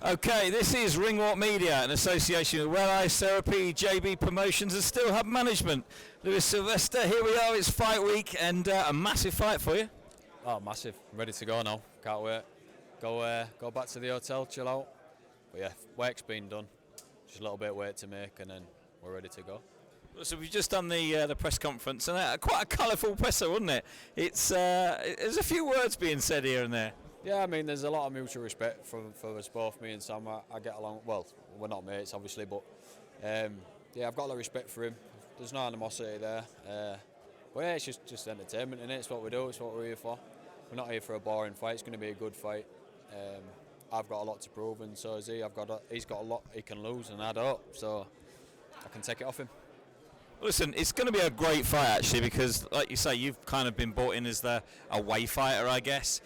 Okay, this is Ringwalk Media in association with Well Eyes Therapy, JB Promotions and Still Hub Management. Lewis Sylvester, here we are, it's fight week and a massive fight for you. Oh, massive. I'm ready to go now. Can't wait. Go back to the hotel, chill out. But yeah, work's been done. Just a little bit of work to make and then we're ready to go. So we've just done the press conference and quite a colourful presser, wasn't it? There's a few words being said here and there. Yeah, I mean, there's a lot of mutual respect for us both, me and Sam. I get along, well, we're not mates, obviously, but yeah, I've got a lot of respect for him. There's no animosity there. But yeah, it's just entertainment, innit? It's what we do, it's what we're here for. We're not here for a boring fight, it's going to be a good fight. I've got a lot to prove, and so has he. He's got a lot he can lose, and I don't, so I can take it off him. Listen, it's going to be a great fight actually because, like you say, you've kind of been brought in as the away fighter, I guess.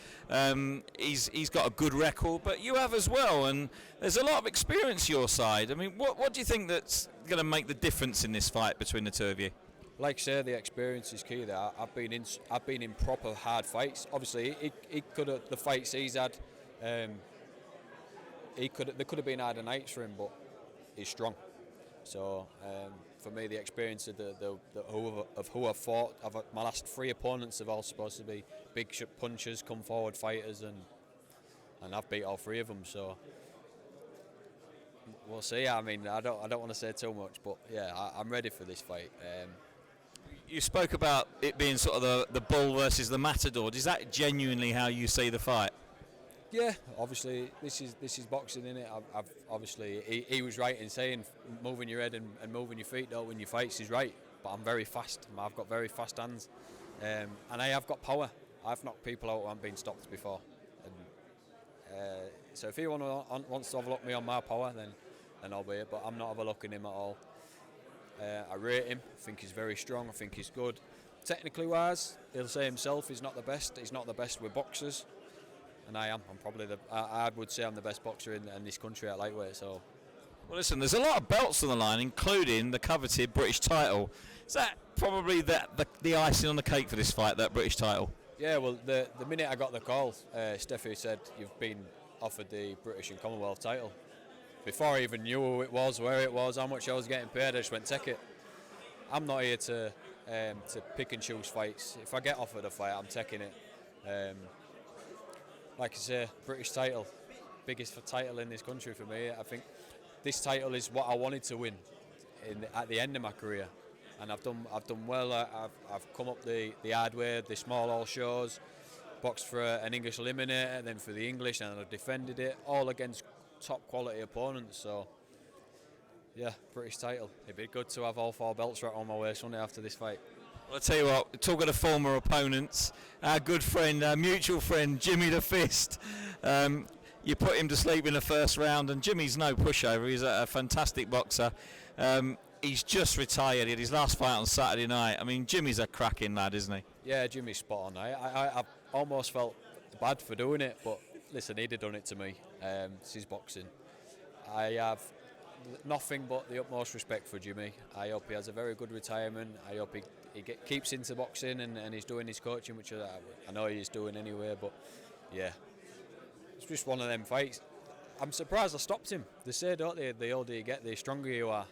He's got a good record, but you have as well, and there's a lot of experience your side. I mean, what do you think that's going to make the difference in this fight between the two of you? Like I say, the experience is key there. I've been in proper hard fights. Obviously, he could have, the fights he's had, there could have been harder nights for him, but he's strong. So for me, the experience of who I've fought, my last 3 opponents have all supposed to be big punchers, come forward fighters, and I've beat all 3 of them. So we'll see. I mean, I don't want to say too much, but yeah, I'm ready for this fight. You spoke about it being sort of the bull versus the Matador. Is that genuinely how you see the fight? Yeah, obviously this is boxing, innit? I've obviously he was right in saying moving your head and moving your feet don't win your fights. He's right, but I'm very fast. I've got very fast hands, and I have got power. I've knocked people out who haven't been stopped before. And, so if he wants to overlook me on my power, then I'll be it. But I'm not overlooking him at all. I rate him. I think he's very strong. I think he's good. Technically wise, he'll say himself he's not the best. He's not the best with boxers. And I am. I'm probably I would say I'm the best boxer in this country at lightweight. So, well, listen. There's a lot of belts on the line, including the coveted British title. Is that probably the icing on the cake for this fight? That British title? Yeah. Well, the minute I got the call, Steffi said you've been offered the British and Commonwealth title. Before I even knew who it was, where it was, how much I was getting paid, I just went take it. I'm not here to pick and choose fights. If I get offered a fight, I'm taking it. Like I say, British title, biggest title in this country for me. I think this title is what I wanted to win at the end of my career, and I've done well. I've come up the hard way, the small hall shows, boxed for an English eliminator, then for the English, and I've defended it all against top quality opponents. So yeah, British title. It'd be good to have all 4 belts right on my waist, wouldn't it, after this fight? Well, I'll tell you what, talking of former opponents, our good friend, our mutual friend, Jimmy the Fist, you put him to sleep in the first round, and Jimmy's no pushover, he's a fantastic boxer. He's just retired, he had his last fight on Saturday night. I mean, Jimmy's a cracking lad, isn't he? Yeah, Jimmy's spot on. I almost felt bad for doing it, but listen, he'd have done it to me. It's his boxing. I have nothing but the utmost respect for Jimmy. I hope he has a very good retirement. I hope he keeps into boxing and he's doing his coaching, which I know he's doing anyway. But yeah, it's just one of them fights. I'm surprised I stopped him. They say, don't they, the older you get, the stronger you are.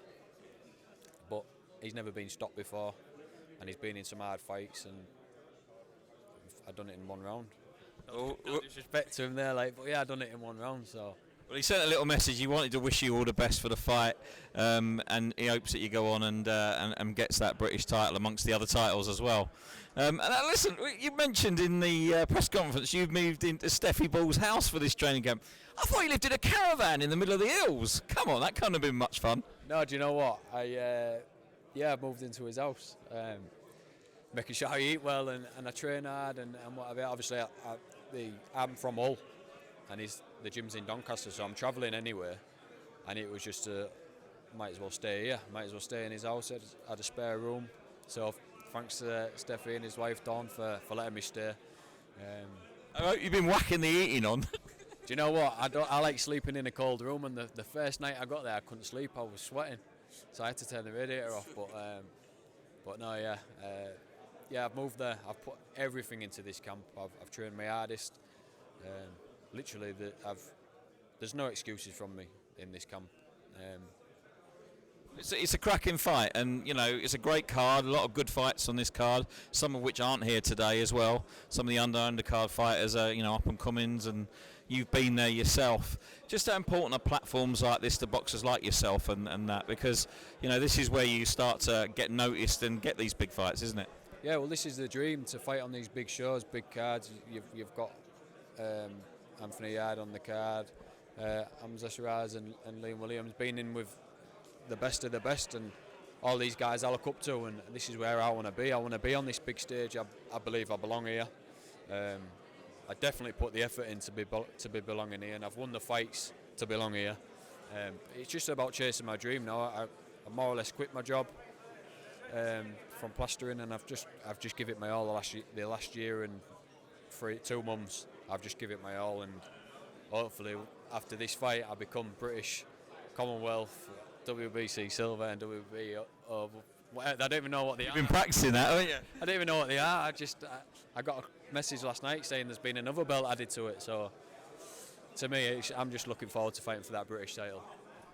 But he's never been stopped before, and he's been in some hard fights, and I've done it in 1 round. No disrespect to him there, but yeah, I've done it in 1 round, so. Well, he sent a little message. He wanted to wish you all the best for the fight, and he hopes that you go on and gets that British title amongst the other titles as well. And listen, you mentioned in the press conference you've moved into Steffi Ball's house for this training camp. I thought you lived in a caravan in the middle of the hills. Come on, that couldn't have been much fun. No, do you know what? I moved into his house, making sure I eat well and I train hard and whatever. Obviously, I'm from Hull. And the gym's in Doncaster, so I'm travelling anywhere. And it was just, might as well stay here. Might as well stay in his house. Had a spare room. So thanks to Steffi and his wife Dawn for letting me stay. I hope you've been whacking the eating on. Do you know what? I like sleeping in a cold room, and the first night I got there, I couldn't sleep. I was sweating, so I had to turn the radiator off. But no, yeah, I've moved there. I've put everything into this camp. I've trained my hardest. Literally, there's no excuses from me in this camp. It's a cracking fight, and it's a great card. A lot of good fights on this card, some of which aren't here today as well. Some of the undercard fighters are up and comings, and you've been there yourself. Just how important are platforms like this to boxers like yourself and that, because this is where you start to get noticed and get these big fights, isn't it? Yeah, well, this is the dream, to fight on these big shows, big cards. You've got Anthony Yard on the card, Hamza Shiraz and Liam Williams being in with the best of the best, and all these guys I look up to, and this is where I want to be. I want to be on this big stage. I believe I belong here. I definitely put the effort in to be belonging here, and I've won the fights to belong here. It's just about chasing my dream now. I more or less quit my job from plastering, and I've just give it my all the last year and 2 months. I've just give it my all, and hopefully after this fight I become British, Commonwealth, WBC silver and WBC. I don't even know what they are. You've been practicing that, haven't you? I don't even know what they are. I got a message last night saying there's been another belt added to it. So to me, I'm just looking forward to fighting for that British title.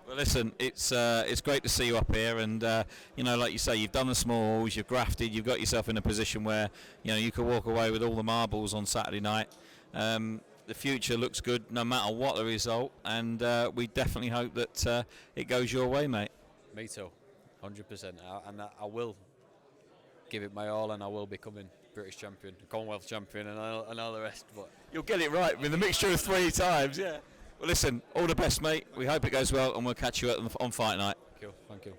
Well, listen, it's great to see you up here, and like you say, you've done the smalls, you've grafted, you've got yourself in a position where you could walk away with all the marbles on Saturday night. The future looks good no matter what the result, and we definitely hope that it goes your way, mate. Me too, 100%. And I will give it my all, and I will becoming British champion, Commonwealth champion, and all the rest. But you'll get it right with a mixture of 3 times, yeah. Well, listen, all the best, mate. We hope it goes well, and we'll catch you on fight night. Thank you.